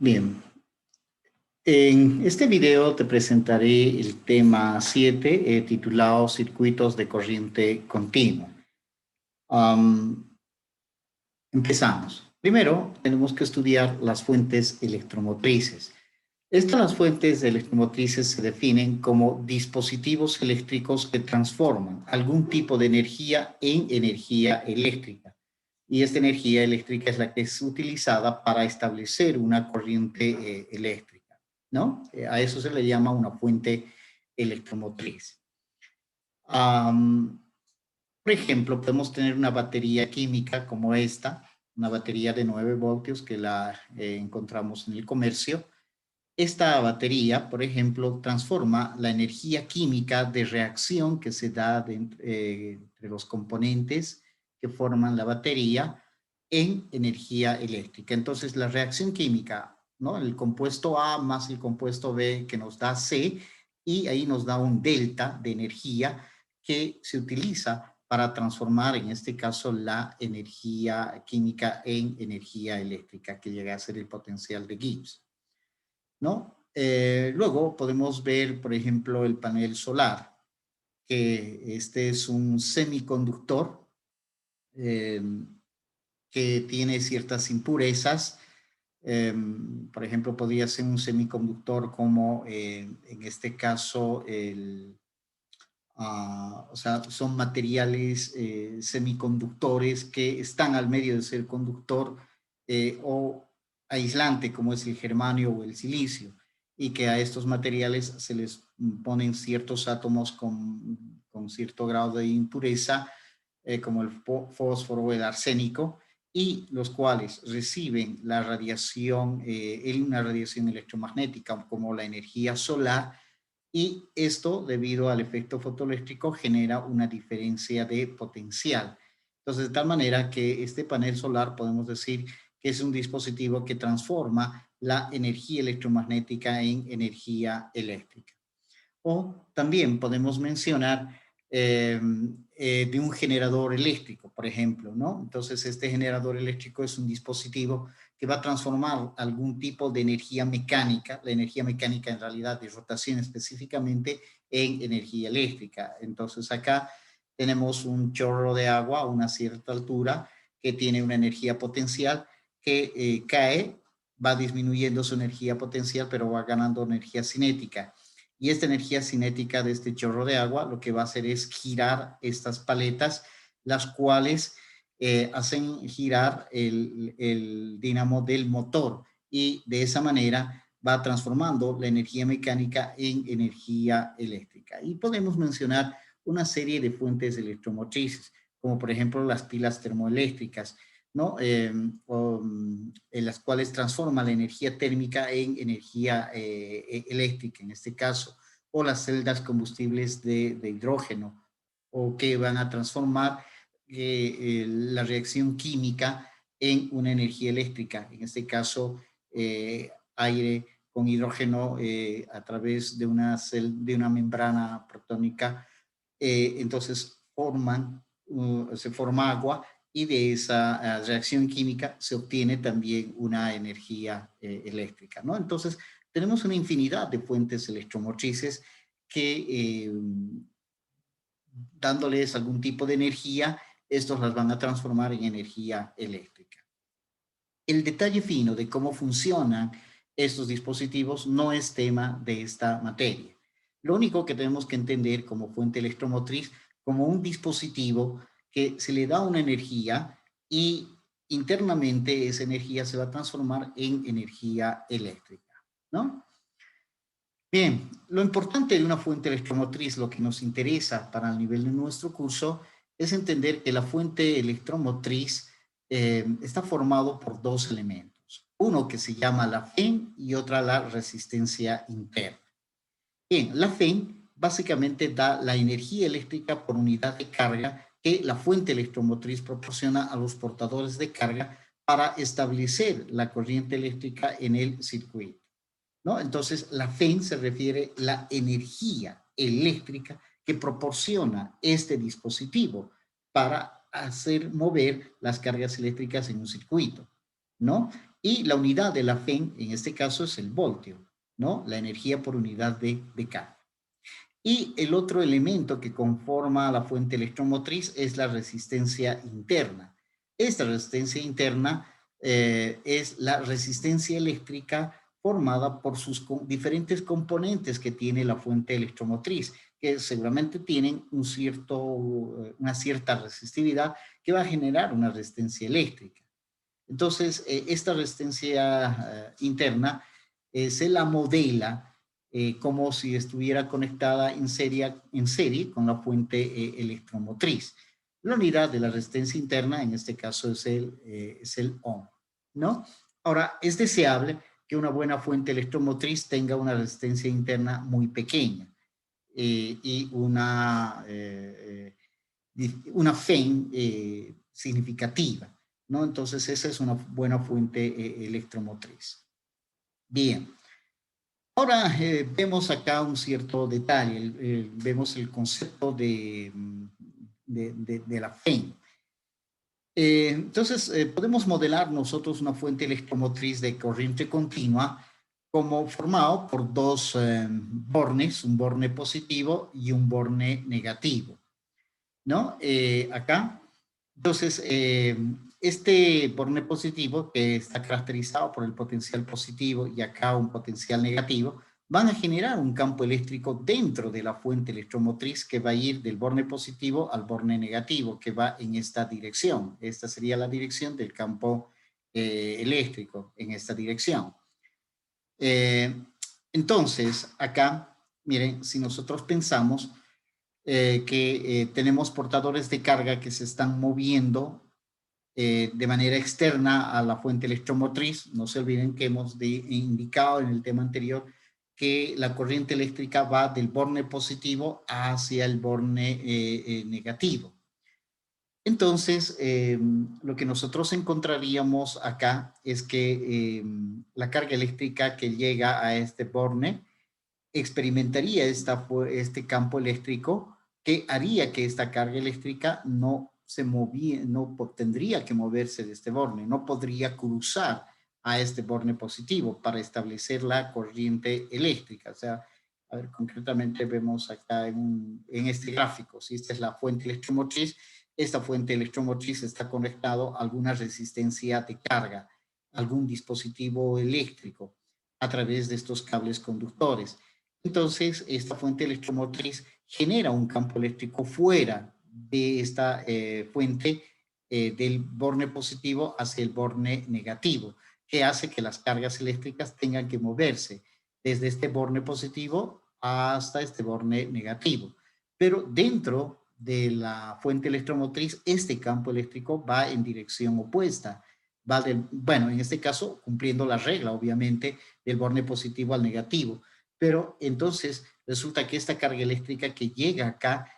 Bien, en este video te presentaré el tema 7 titulado Circuitos de corriente continua. Empezamos. Primero, tenemos que estudiar las fuentes electromotrices. Estas fuentes electromotrices se definen como dispositivos eléctricos que transforman algún tipo de energía en energía eléctrica. Y esta energía eléctrica es la que es utilizada para establecer una corriente eléctrica, ¿no? A eso se le llama una fuente electromotriz. Por ejemplo, podemos tener una batería química como esta, una batería de 9 voltios que la encontramos en el comercio. Esta batería, por ejemplo, transforma la energía química de reacción que se da entre los componentes que forman la batería en energía eléctrica. Entonces, la reacción química, ¿no? El compuesto A más el compuesto B que nos da C, y ahí nos da un delta de energía que se utiliza para transformar, en este caso, la energía química en energía eléctrica, que llega a ser el potencial de Gibbs, ¿no? Luego podemos ver, por ejemplo, el panel solar, que este es un semiconductor que tiene ciertas impurezas. Por ejemplo, podría ser un semiconductor como, en este caso, o sea, son materiales semiconductores que están al medio de ser conductor o aislante, como es el germanio o el silicio, y que a estos materiales se les ponen ciertos átomos con cierto grado de impureza, como el fósforo o el arsénico, y los cuales reciben la radiación, una radiación electromagnética como la energía solar, y esto, debido al efecto fotoeléctrico, genera una diferencia de potencial. Entonces, de tal manera que este panel solar podemos decir que es un dispositivo que transforma la energía electromagnética en energía eléctrica. O también podemos mencionar de un generador eléctrico, por ejemplo, ¿no? Entonces, este generador eléctrico es un dispositivo que va a transformar algún tipo de energía mecánica, la energía mecánica en realidad de rotación específicamente, en energía eléctrica. Entonces, acá tenemos un chorro de agua a una cierta altura que tiene una energía potencial que cae, va disminuyendo su energía potencial, pero va ganando energía cinética. Y esta energía cinética de este chorro de agua lo que va a hacer es girar estas paletas, las cuales hacen girar el dínamo del motor, y de esa manera va transformando la energía mecánica en energía eléctrica. Y podemos mencionar una serie de fuentes electromotrices, como por ejemplo las pilas termoeléctricas, ¿no? En las cuales transforma la energía térmica en energía eléctrica, en este caso, o las celdas combustibles de hidrógeno, o que van a transformar la reacción química en una energía eléctrica, en este caso, aire con hidrógeno a través de una membrana protónica. Entonces se forma agua, y de esa reacción química se obtiene también una energía eléctrica, ¿no? Entonces, tenemos una infinidad de fuentes electromotrices que, dándoles algún tipo de energía, estos las van a transformar en energía eléctrica. El detalle fino de cómo funcionan estos dispositivos no es tema de esta materia. Lo único que tenemos que entender como fuente electromotriz, como un dispositivo que se le da una energía, y internamente esa energía se va a transformar en energía eléctrica, ¿no? Bien, lo importante de una fuente electromotriz, lo que nos interesa para el nivel de nuestro curso, es entender que la fuente electromotriz está formado por dos elementos. Uno que se llama la FEM y otra la resistencia interna. Bien, la FEM básicamente da la energía eléctrica por unidad de carga que la fuente electromotriz proporciona a los portadores de carga para establecer la corriente eléctrica en el circuito, ¿no? Entonces, la FEM se refiere a la energía eléctrica que proporciona este dispositivo para hacer mover las cargas eléctricas en un circuito, ¿no? Y la unidad de la FEN, en este caso, es el voltio, ¿no? La energía por unidad de carga. Y el otro elemento que conforma la fuente electromotriz es la resistencia interna. Esta resistencia interna es la resistencia eléctrica formada por sus diferentes componentes que tiene la fuente electromotriz, que seguramente tienen una cierta resistividad que va a generar una resistencia eléctrica. Entonces, esta resistencia interna se la modela como si estuviera conectada en serie con la fuente electromotriz. La unidad de la resistencia interna, en este caso, es el ohm, ¿no? Ahora, es deseable que una buena fuente electromotriz tenga una resistencia interna muy pequeña y una FEN significativa, ¿no? Entonces, esa es una buena fuente electromotriz. Bien. Ahora vemos acá un cierto detalle, vemos el concepto de la FEN. Entonces, podemos modelar nosotros una fuente electromotriz de corriente continua como formado por dos bornes, un borne positivo y un borne negativo, ¿no? Acá, entonces, este borne positivo, que está caracterizado por el potencial positivo y acá un potencial negativo, van a generar un campo eléctrico dentro de la fuente electromotriz que va a ir del borne positivo al borne negativo, que va en esta dirección. Esta sería la dirección del campo eléctrico, en esta dirección. Entonces, acá, miren, si nosotros pensamos que tenemos portadores de carga que se están moviendo de manera externa a la fuente electromotriz. No se olviden que hemos indicado en el tema anterior que la corriente eléctrica va del borne positivo hacia el borne negativo. Entonces, lo que nosotros encontraríamos acá es que la carga eléctrica que llega a este borne experimentaría este campo eléctrico que haría que esta carga eléctrica no se movía, no tendría que moverse de este borne, no podría cruzar a este borne positivo para establecer la corriente eléctrica. O sea, a ver, concretamente vemos acá en este gráfico, si esta es la fuente electromotriz, esta fuente electromotriz está conectado a alguna resistencia de carga, algún dispositivo eléctrico a través de estos cables conductores. Entonces, esta fuente electromotriz genera un campo eléctrico fuera de esta fuente del borne positivo hacia el borne negativo, que hace que las cargas eléctricas tengan que moverse desde este borne positivo hasta este borne negativo. Pero dentro de la fuente electromotriz, este campo eléctrico va en dirección opuesta. Bueno, en este caso, cumpliendo la regla, obviamente, del borne positivo al negativo. Pero entonces resulta que esta carga eléctrica que llega acá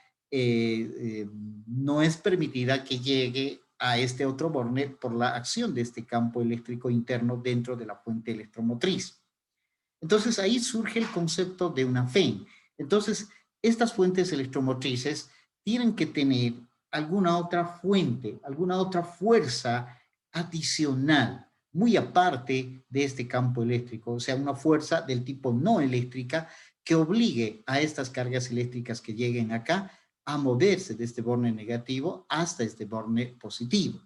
no es permitida que llegue a este otro borne por la acción de este campo eléctrico interno dentro de la fuente electromotriz. Entonces ahí surge el concepto de una FEN. Entonces, estas fuentes electromotrices tienen que tener alguna otra fuente, alguna otra fuerza adicional, muy aparte de este campo eléctrico, o sea, una fuerza del tipo no eléctrica que obligue a estas cargas eléctricas que lleguen acá a moverse de este borne negativo hasta este borne positivo.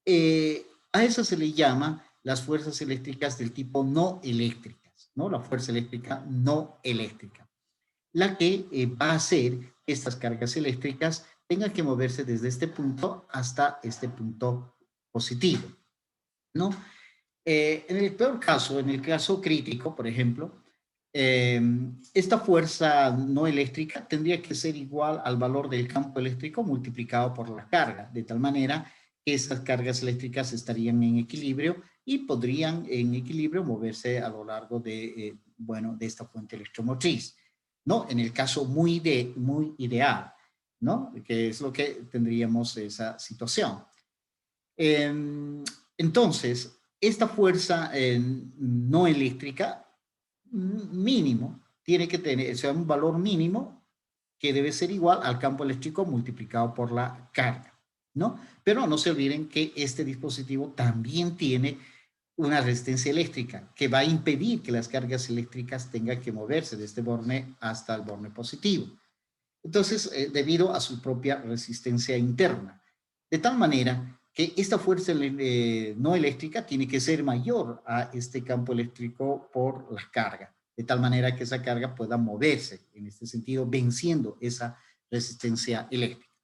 A eso se le llama las fuerzas eléctricas del tipo no eléctricas, ¿no? La fuerza eléctrica no eléctrica, la que va a hacer que estas cargas eléctricas tengan que moverse desde este punto hasta este punto positivo, ¿no? En el peor caso, en el caso crítico, por ejemplo, esta fuerza no eléctrica tendría que ser igual al valor del campo eléctrico multiplicado por la carga, de tal manera que estas cargas eléctricas estarían en equilibrio y podrían en equilibrio moverse a lo largo de, bueno, de esta fuente electromotriz, ¿no? En el caso muy ideal, ¿no? Que es lo que tendríamos esa situación. Entonces, esta fuerza no eléctrica mínimo tiene que tener, o sea, un valor mínimo que debe ser igual al campo eléctrico multiplicado por la carga. ¿no? Pero no se olviden que este dispositivo también tiene una resistencia eléctrica que va a impedir que las cargas eléctricas tengan que moverse de este borne hasta el borne positivo. Entonces, debido a su propia resistencia interna. De tal manera que esta fuerza no eléctrica tiene que ser mayor a este campo eléctrico por la carga, de tal manera que esa carga pueda moverse, en este sentido, venciendo esa resistencia eléctrica.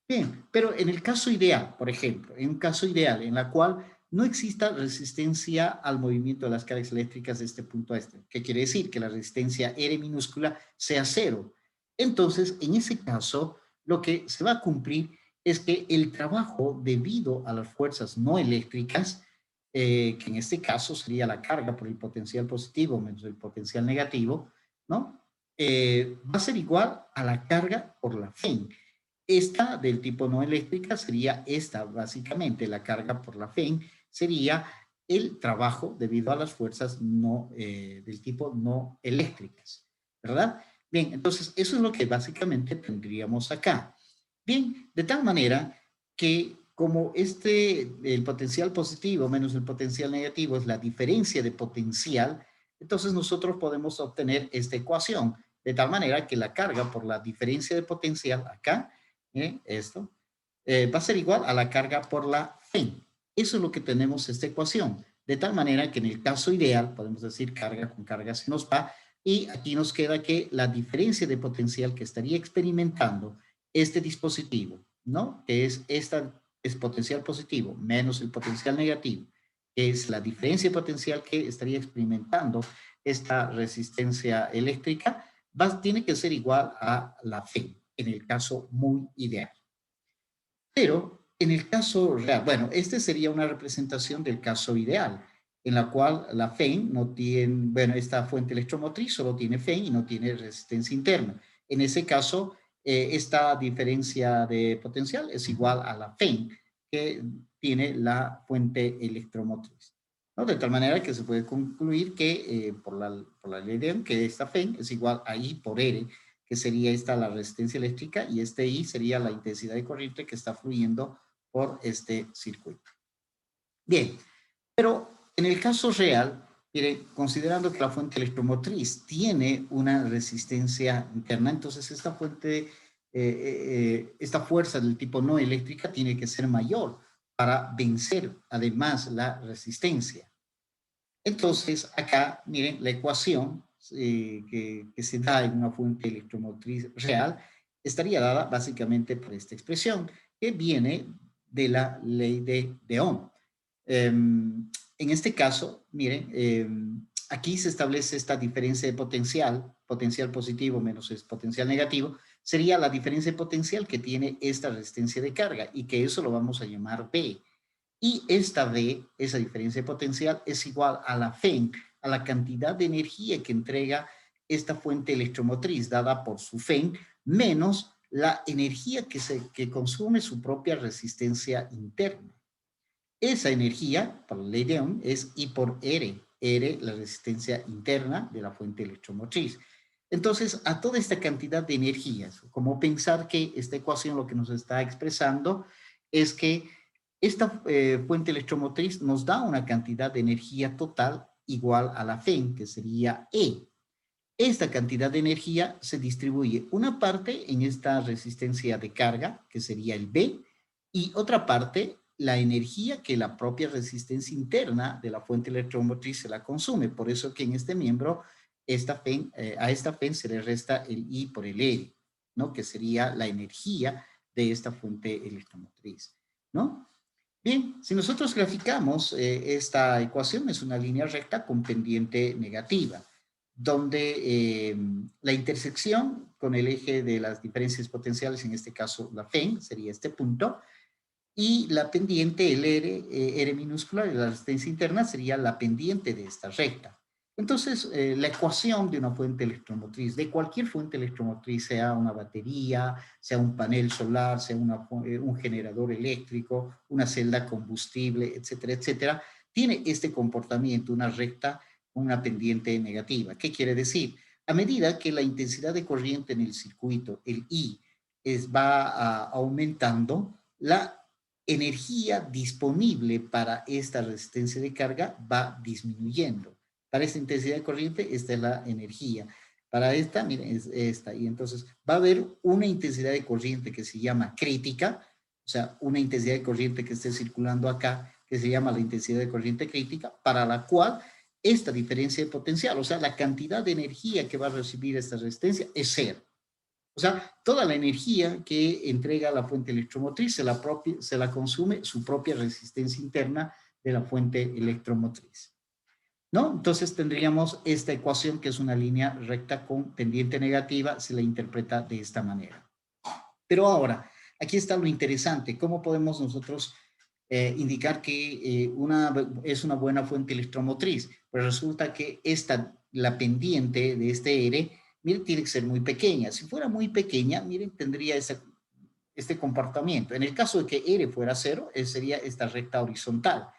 Bien, pero en el caso ideal, por ejemplo, en un caso ideal en la cual no exista resistencia al movimiento de las cargas eléctricas de este punto a este, ¿qué quiere decir? Que la resistencia R minúscula sea cero. Entonces, en ese caso, lo que se va a cumplir es que el trabajo debido a las fuerzas no eléctricas, que en este caso sería la carga por el potencial positivo menos el potencial negativo, ¿no? Va a ser igual a la carga por la FEN. Esta del tipo no eléctrica sería esta, básicamente, la carga por la FEN sería el trabajo debido a las fuerzas no, del tipo no eléctricas, ¿verdad? Bien, entonces eso es lo que básicamente tendríamos acá. Bien, de tal manera que como el potencial positivo menos el potencial negativo es la diferencia de potencial, entonces nosotros podemos obtener esta ecuación, de tal manera que la carga por la diferencia de potencial acá esto, va a ser igual a la carga por la FEN. Eso es lo que tenemos esta ecuación. De tal manera que en el caso ideal, podemos decir carga con carga se nos va, y aquí nos queda que la diferencia de potencial que estaría experimentando este dispositivo, ¿no? Que es es potencial positivo menos el potencial negativo, que es la diferencia de potencial que estaría experimentando esta resistencia eléctrica, tiene que ser igual a la FEN en el caso muy ideal. Pero en el caso real, bueno, este sería una representación del caso ideal, en la cual la FEN no tiene, bueno, esta fuente electromotriz solo tiene FEN y no tiene resistencia interna. En ese caso, esta diferencia de potencial es igual a la FEN que tiene la fuente electromotriz, ¿no? De tal manera que se puede concluir que por la ley de Ohm, que esta FEN es igual a I por R, que sería esta la resistencia eléctrica, y este I sería la intensidad de corriente que está fluyendo por este circuito. Bien, pero en el caso real, mire, considerando que la fuente electromotriz tiene una resistencia interna, entonces esta fuerza del tipo no eléctrica tiene que ser mayor para vencer además la resistencia. Entonces, acá, miren, la ecuación que se da en una fuente electromotriz real estaría dada básicamente por esta expresión que viene de la ley de Ohm. En este caso, miren, aquí se establece esta diferencia de potencial positivo menos el potencial negativo, sería la diferencia de potencial que tiene esta resistencia de carga, y que eso lo vamos a llamar B. Y esta V, esa diferencia de potencial, es igual a la FEN, a la cantidad de energía que entrega esta fuente electromotriz dada por su FEN, menos la energía que consume su propia resistencia interna. Esa energía, por la ley de Ohm, es I por R. R, la resistencia interna de la fuente electromotriz. Entonces, a toda esta cantidad de energías, como pensar que esta ecuación lo que nos está expresando es que esta fuente electromotriz nos da una cantidad de energía total igual a la FEN, que sería E. Esta cantidad de energía se distribuye una parte en esta resistencia de carga, que sería el B, y otra parte la energía que la propia resistencia interna de la fuente electromotriz se la consume. Por eso que en este miembro a esta FEN se le resta el I por el R, ¿no? Que sería la energía de esta fuente electromotriz, ¿no? Bien, si nosotros graficamos esta ecuación, es una línea recta con pendiente negativa, donde la intersección con el eje de las diferencias potenciales, en este caso la FEN, sería este punto, y la pendiente, el R, R minúscula de la resistencia interna, sería la pendiente de esta recta. Entonces, la ecuación de una fuente electromotriz, de cualquier fuente electromotriz, sea una batería, sea un panel solar, sea un generador eléctrico, una celda combustible, etcétera, etcétera, tiene este comportamiento, una recta con una pendiente negativa. ¿Qué quiere decir? A medida que la intensidad de corriente en el circuito, el I, va aumentando, la energía disponible para esta resistencia de carga va disminuyendo. Para esta intensidad de corriente, esta es la energía. Para esta, miren, es esta. Y entonces va a haber una intensidad de corriente que se llama crítica, o sea, una intensidad de corriente que esté circulando acá, que se llama la intensidad de corriente crítica, para la cual esta diferencia de potencial, o sea, la cantidad de energía que va a recibir esta resistencia es cero. O sea, toda la energía que entrega la fuente electromotriz se la consume su propia resistencia interna de la fuente electromotriz, ¿no? Entonces tendríamos esta ecuación que es una línea recta con pendiente negativa, se la interpreta de esta manera. Pero ahora, aquí está lo interesante, ¿cómo podemos nosotros indicar que es una buena fuente electromotriz? Pues resulta que la pendiente de este R, miren, tiene que ser muy pequeña. Si fuera muy pequeña, miren, tendría este comportamiento. En el caso de que R fuera cero, sería esta recta horizontal,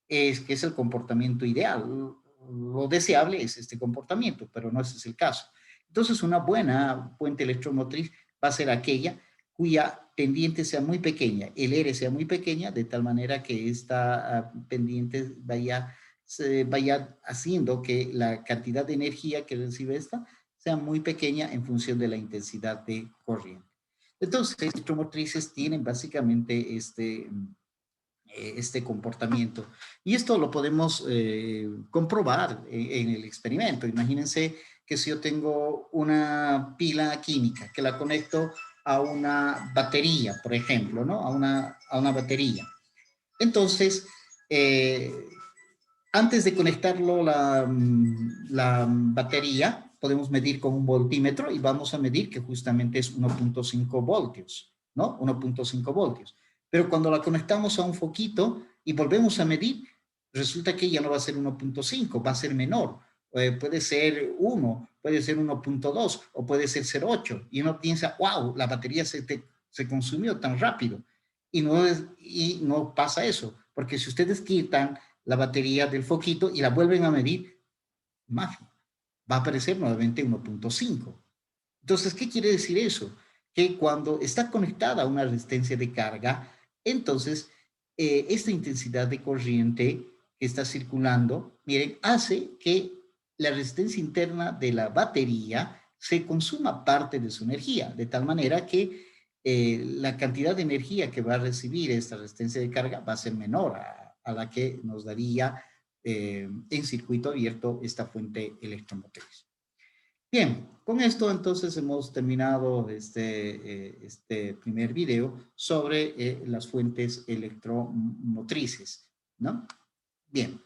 que es el comportamiento ideal. Lo deseable es este comportamiento, pero no ese es el caso. Entonces, una buena fuente electromotriz va a ser aquella cuya pendiente sea muy pequeña, el R sea muy pequeña, de tal manera que esta pendiente vaya haciendo que la cantidad de energía que recibe esta sea muy pequeña en función de la intensidad de corriente. Entonces, las electromotrices tienen básicamente este comportamiento. Y esto lo podemos comprobar en el experimento. Imagínense que si yo tengo una pila química que la conecto a una batería, por ejemplo, ¿no? A una batería. Entonces, antes de conectarlo la batería, podemos medir con un voltímetro y vamos a medir que justamente es 1.5 voltios, ¿no? 1.5 voltios. Pero cuando la conectamos a un foquito y volvemos a medir, resulta que ya no va a ser 1.5, va a ser menor. Puede ser 1, puede ser 1.2 o puede ser 0.8. Y uno piensa, wow, la batería se consumió tan rápido. Y no pasa eso, porque si ustedes quitan la batería del foquito y la vuelven a medir, magia, va a aparecer nuevamente 1.5. Entonces, ¿qué quiere decir eso? Que cuando está conectada a una resistencia de carga, entonces esta intensidad de corriente que está circulando, miren, hace que la resistencia interna de la batería se consuma parte de su energía, de tal manera que la cantidad de energía que va a recibir esta resistencia de carga va a ser menor a la que nos daría en circuito abierto esta fuente electromotriz. Bien, con esto entonces hemos terminado este primer video sobre las fuentes electromotrices, ¿no? Bien.